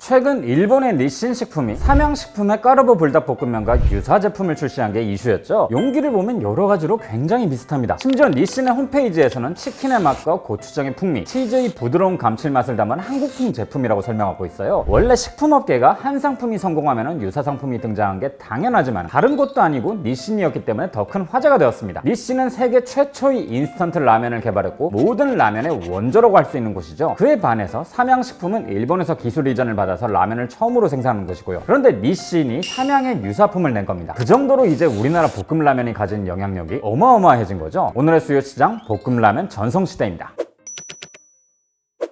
최근 일본의 니신 식품이 삼양식품의 까르보 불닭볶음면과 유사 제품을 출시한 게 이슈였죠. 용기를 보면 여러 가지로 굉장히 비슷합니다. 심지어 니신의 홈페이지에서는 치킨의 맛과 고추장의 풍미, 치즈의 부드러운 감칠맛을 담은 한국풍 제품이라고 설명하고 있어요. 원래 식품업계가 한 상품이 성공하면 유사 상품이 등장한 게 당연하지만 다른 곳도 아니고 니신이었기 때문에 더 큰 화제가 되었습니다. 니신은 세계 최초의 인스턴트 라면을 개발했고 모든 라면의 원조라고 할 수 있는 곳이죠. 그에 반해서 삼양식품은 일본에서 기술 이전을 받아서 라면을 처음으로 생산하는 것이고요. 그런데 니신이 삼양의 유사품을 낸 겁니다. 그 정도로 이제 우리나라 볶음라면이 가진 영향력이 어마어마해진 거죠. 오늘의 수요 시장 볶음라면 전성시대입니다.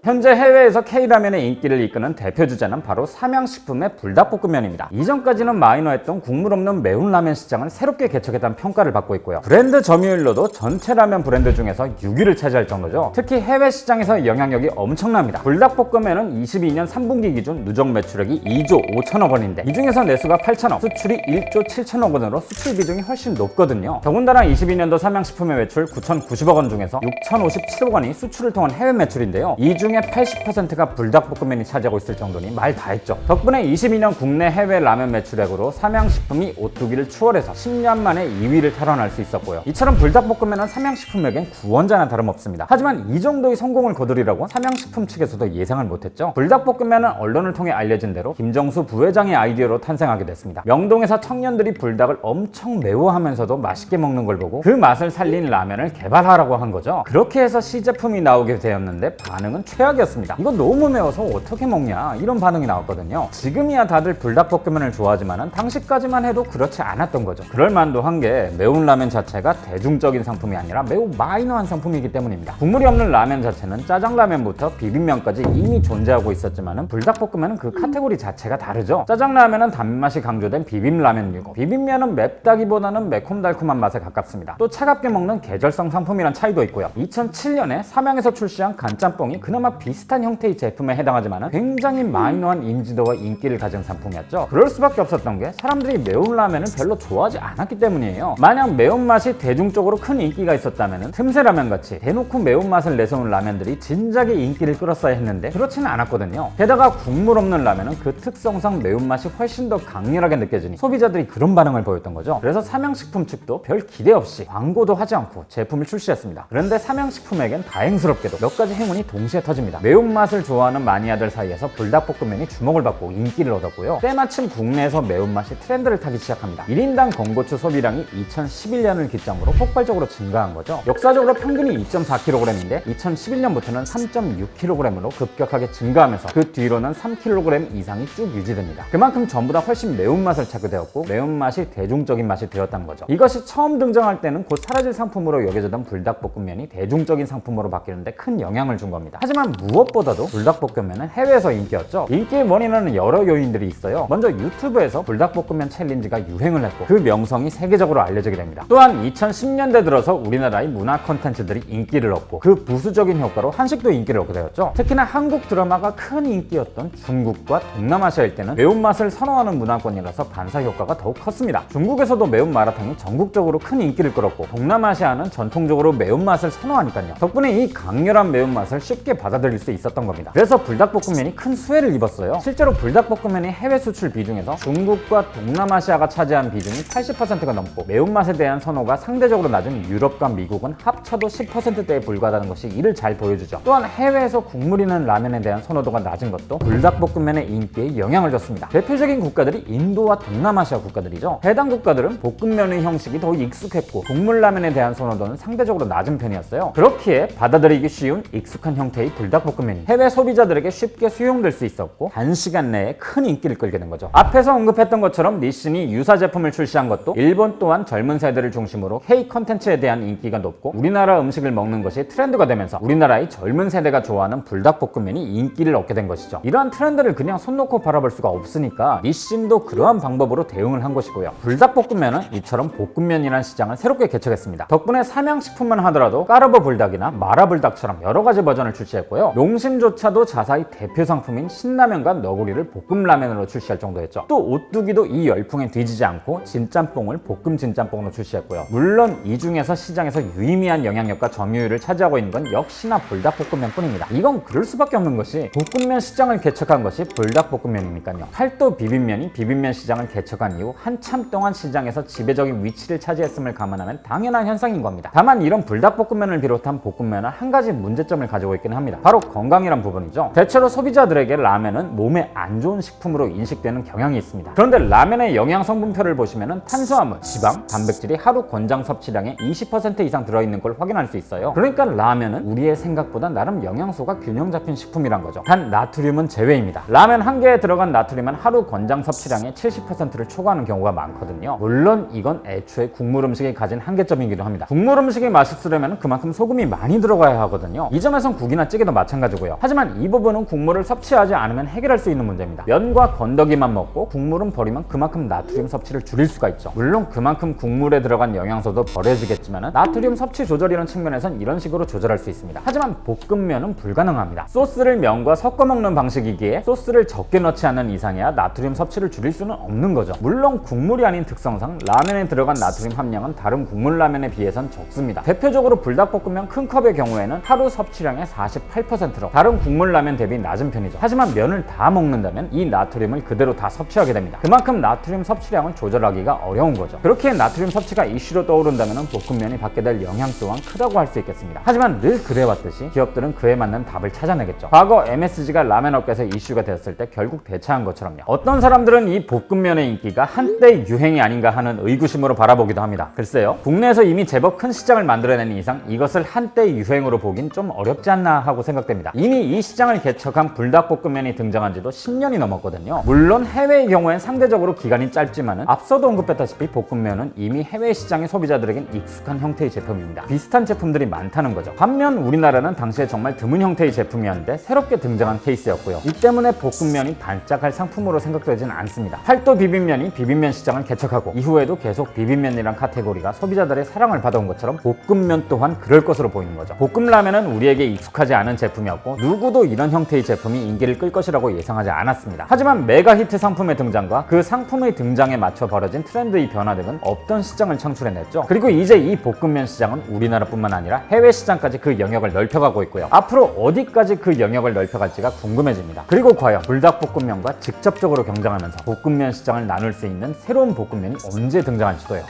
현재 해외에서 K라면의 인기를 이끄는 대표 주자는 바로 삼양식품의 불닭볶음면입니다. 이전까지는 마이너했던 국물 없는 매운 라면 시장을 새롭게 개척했다는 평가를 받고 있고요. 브랜드 점유율로도 전체 라면 브랜드 중에서 6위를 차지할 정도죠. 특히 해외 시장에서 영향력이 엄청납니다. 불닭볶음면은 22년 3분기 기준 누적 매출액이 2조 5천억 원인데 이 중에서 내수가 8천억, 수출이 1조 7천억 원으로 수출 비중이 훨씬 높거든요. 더군다나 22년도 삼양식품의 매출 9,090억 원 중에서 6,057억 원이 수출을 통한 해외 매출인데요. 이 중에 80%가 불닭볶음면이 차지하고 있을 정도니 말 다 했죠. 덕분에 22년 국내 해외 라면 매출액으로 삼양식품이 오뚜기를 추월해서 10년 만에 2위를 탈환할 수 있었고요. 이처럼 불닭볶음면은 삼양식품에겐 구원자나 다름없습니다. 하지만 이 정도의 성공을 거두리라고 삼양식품 측에서도 예상을 못했죠. 불닭볶음면은 언론을 통해 알려진 대로 김정수 부회장의 아이디어로 탄생하게 됐습니다. 명동에서 청년들이 불닭을 엄청 매워하면서도 맛있게 먹는 걸 보고 그 맛을 살린 라면을 개발하라고 한 거죠. 그렇게 해서 시제품이 나오게 되었는데 반응은 최악이었습니다. 이거 너무 매워서 어떻게 먹냐 이런 반응이 나왔거든요. 지금이야 다들 불닭볶음면을 좋아하지만 당시까지만 해도 그렇지 않았던 거죠. 그럴만도 한 게 매운 라면 자체가 대중적인 상품이 아니라 매우 마이너한 상품이기 때문입니다. 국물이 없는 라면 자체는 짜장라면부터 비빔면까지 이미 존재하고 있었지만 불닭볶음면은 그 카테고리 자체가 다르죠. 짜장라면은 단맛이 강조된 비빔라면이고 비빔면은 맵다기보다는 매콤달콤한 맛에 가깝습니다. 또 차갑게 먹는 계절성 상품이란 차이도 있고요. 2007년에 삼양에서 출시한 간짬뽕이 그나마 비슷한 형태의 제품에 해당하지만 굉장히 마이너한 인지도와 인기를 가진 상품이었죠. 그럴 수밖에 없었던 게 사람들이 매운 라면을 별로 좋아하지 않았기 때문이에요. 만약 매운맛이 대중적으로 큰 인기가 있었다면 틈새라면 같이 대놓고 매운맛을 내세운 라면들이 진작에 인기를 끌었어야 했는데 그렇지는 않았거든요. 게다가 국물 없는 라면은 그 특성상 매운맛이 훨씬 더 강렬하게 느껴지니 소비자들이 그런 반응을 보였던 거죠. 그래서 삼양식품 측도 별 기대 없이 광고도 하지 않고 제품을 출시했습니다. 그런데 삼양식품에겐 다행스럽게도 몇 가지 행운이 동시에 터집니다. 매운맛을 좋아하는 마니아들 사이에서 불닭볶음면이 주목을 받고 인기를 얻었고요. 때마침 국내에서 매운맛이 트렌드를 타기 시작합니다. 1인당 건고추 소비량이 2011년을 기점으로 폭발적으로 증가한 거죠. 역사적으로 평균이 2.4kg인데 2011년부터는 3.6kg으로 급격하게 증가하면서 그 뒤로는 3kg 이상이 쭉 유지됩니다. 그만큼 전보다 훨씬 매운맛을 찾게 되었고 매운맛이 대중적인 맛이 되었다는 거죠. 이것이 처음 등장할 때는 곧 사라질 상품으로 여겨지던 불닭볶음면이 대중적인 상품으로 바뀌는데 큰 영향을 준 겁니다. 하지만 무엇보다도 불닭볶음면은 해외에서 인기였죠. 인기의 원인은 여러 요인들이 있어요. 먼저 유튜브에서 불닭볶음면 챌린지가 유행을 했고 그 명성이 세계적으로 알려지게 됩니다. 또한 2010년대 들어서 우리나라의 문화 콘텐츠들이 인기를 얻고 그 부수적인 효과로 한식도 인기를 얻게 되었죠. 특히나 한국 드라마가 큰 인기였던 중국과 동남아시아일 때는 매운맛을 선호하는 문화권이라서 반사 효과가 더욱 컸습니다. 중국에서도 매운 마라탕이 전국적으로 큰 인기를 끌었고 동남아시아는 전통적으로 매운맛을 선호하니까요. 덕분에 이 강렬한 매운맛을 쉽게 받아들일 수 있었던 겁니다. 그래서 불닭볶음면이 큰 수혜를 입었어요. 실제로 불닭볶음면이 해외 수출 비중에서 중국과 동남아시아가 차지한 비중이 80%가 넘고 매운맛에 대한 선호가 상대적으로 낮은 유럽과 미국은 합쳐도 10%대에 불과하다는 것이 이를 잘 보여주죠. 또한 해외에서 국물 있는 라면에 대한 선호도가 낮은 것도 불닭볶음면의 인기에 영향을 줬습니다. 대표적인 국가들이 인도와 동남아시아 국가들이죠. 해당 국가들은 볶음면의 형식이 더 익숙했고 국물 라면에 대한 선호도는 상대적으로 낮은 편이었어요. 그렇기에 받아들이기 쉬운 익숙한 형태의 불닭볶음면이 해외 소비자들에게 쉽게 수용될 수 있었고 단시간 내에 큰 인기를 끌게 된 거죠. 앞에서 언급했던 것처럼 니신이 유사 제품을 출시한 것도 일본 또한 젊은 세대를 중심으로 K 컨텐츠에 대한 인기가 높고 우리나라 음식을 먹는 것이 트렌드가 되면서 우리나라의 젊은 세대가 좋아하는 불닭볶음면이 인기를 얻게 된 것이죠. 이러한 트렌드를 그냥 손 놓고 바라볼 수가 없으니까 니신도 그러한 방법으로 대응을 한 것이고요. 불닭볶음면은 이처럼 볶음면이라는 시장을 새롭게 개척했습니다. 덕분에 삼양식품만 하더라도 까르보 불닭이나 마라불닭처럼 여러 가지 버전을 출시했고요. 했고요. 농심조차도 자사의 대표 상품인 신라면과 너구리를 볶음라면으로 출시할 정도였죠. 또 오뚜기도 이 열풍에 뒤지지 않고 진짬뽕을 볶음 진짬뽕으로 출시했고요. 물론 이 중에서 시장에서 유의미한 영향력과 점유율을 차지하고 있는 건 역시나 불닭볶음면 뿐입니다. 이건 그럴 수밖에 없는 것이 볶음면 시장을 개척한 것이 불닭볶음면이니까요. 팔도 비빔면이 비빔면 시장을 개척한 이후 한참 동안 시장에서 지배적인 위치를 차지했음을 감안하면 당연한 현상인 겁니다. 다만 이런 불닭볶음면을 비롯한 볶음면은 한 가지 문제점을 가지고 있기는 합니다. 바로 건강이란 부분이죠. 대체로 소비자들에게 라면은 몸에 안 좋은 식품으로 인식되는 경향이 있습니다. 그런데 라면의 영양 성분표를 보시면은 탄수화물, 지방, 단백질이 하루 권장 섭취량의 20% 이상 들어있는 걸 확인할 수 있어요. 그러니까 라면은 우리의 생각보다 나름 영양소가 균형 잡힌 식품이란 거죠. 단 나트륨은 제외입니다. 라면 한 개에 들어간 나트륨은 하루 권장 섭취량의 70%를 초과하는 경우가 많거든요. 물론 이건 애초에 국물 음식이 가진 한계점이기도 합니다. 국물 음식이 맛있으려면 그만큼 소금이 많이 들어가야 하거든요. 이 점에선 국이나 찌개도 마찬가지고요. 하지만 이 부분은 국물을 섭취하지 않으면 해결할 수 있는 문제입니다. 면과 건더기만 먹고 국물은 버리면 그만큼 나트륨 섭취를 줄일 수가 있죠. 물론 그만큼 국물에 들어간 영양소도 버려지겠지만 나트륨 섭취 조절이라는 측면에선 이런 식으로 조절할 수 있습니다. 하지만 볶음면은 불가능합니다. 소스를 면과 섞어 먹는 방식이기에 소스를 적게 넣지 않는 이상이야 나트륨 섭취를 줄일 수는 없는 거죠. 물론 국물이 아닌 특성상 라면에 들어간 나트륨 함량은 다른 국물 라면에 비해선 적습니다. 대표적으로 불닭볶음면 큰 컵의 경우에는 하루 섭취량의 48%로 다른 국물 라면 대비 낮은 편이죠. 하지만 면을 다 먹는다면 이 나트륨을 그대로 다 섭취하게 됩니다. 그만큼 나트륨 섭취량을 조절하기가 어려운 거죠. 그렇게 나트륨 섭취가 이슈로 떠오른다면 볶음면이 받게 될 영향 또한 크다고 할 수 있겠습니다. 하지만 늘 그래왔듯이 기업들은 그에 맞는 답을 찾아내겠죠. 과거 MSG가 라면 업계에서 이슈가 되었을 때 결국 대처한 것처럼요. 어떤 사람들은 이 볶음면의 인기가 한때 유행이 아닌가 하는 의구심으로 바라보기도 합니다. 글쎄요, 국내에서 이미 제법 큰 시장을 만들어낸 이상 이것을 한때 유행으로 보긴 좀 어렵지 않나 하고 생각됩니다. 이미 이 시장을 개척한 불닭볶음면이 등장한 지도 10년이 넘었거든요. 물론 해외의 경우엔 상대적으로 기간이 짧지만은 앞서도 언급했다시피 볶음면은 이미 해외 시장의 소비자들에겐 익숙한 형태의 제품입니다. 비슷한 제품들이 많다는 거죠. 반면 우리나라는 당시에 정말 드문 형태의 제품이었는데 새롭게 등장한 케이스였고요. 이 때문에 볶음면이 반짝할 상품으로 생각되지는 않습니다. 팔도 비빔면이 비빔면 시장을 개척하고 이후에도 계속 비빔면이란 카테고리가 소비자들의 사랑을 받아온 것처럼 볶음면 또한 그럴 것으로 보이는 거죠. 볶음라면은 우리에게 익숙하지 않은 제품이었고 누구도 이런 형태의 제품이 인기를 끌 것이라고 예상하지 않았습니다. 하지만 메가 히트 상품의 등장과 그 상품의 등장에 맞춰 벌어진 트렌드의 변화 등은 없던 시장을 창출해냈죠. 그리고 이제 이 볶음면 시장은 우리나라뿐만 아니라 해외 시장까지 그 영역을 넓혀가고 있고요. 앞으로 어디까지 그 영역을 넓혀갈지가 궁금해집니다. 그리고 과연 불닭볶음면과 직접적으로 경쟁하면서 볶음면 시장을 나눌 수 있는 새로운 볶음면이 언제 등장할지도요.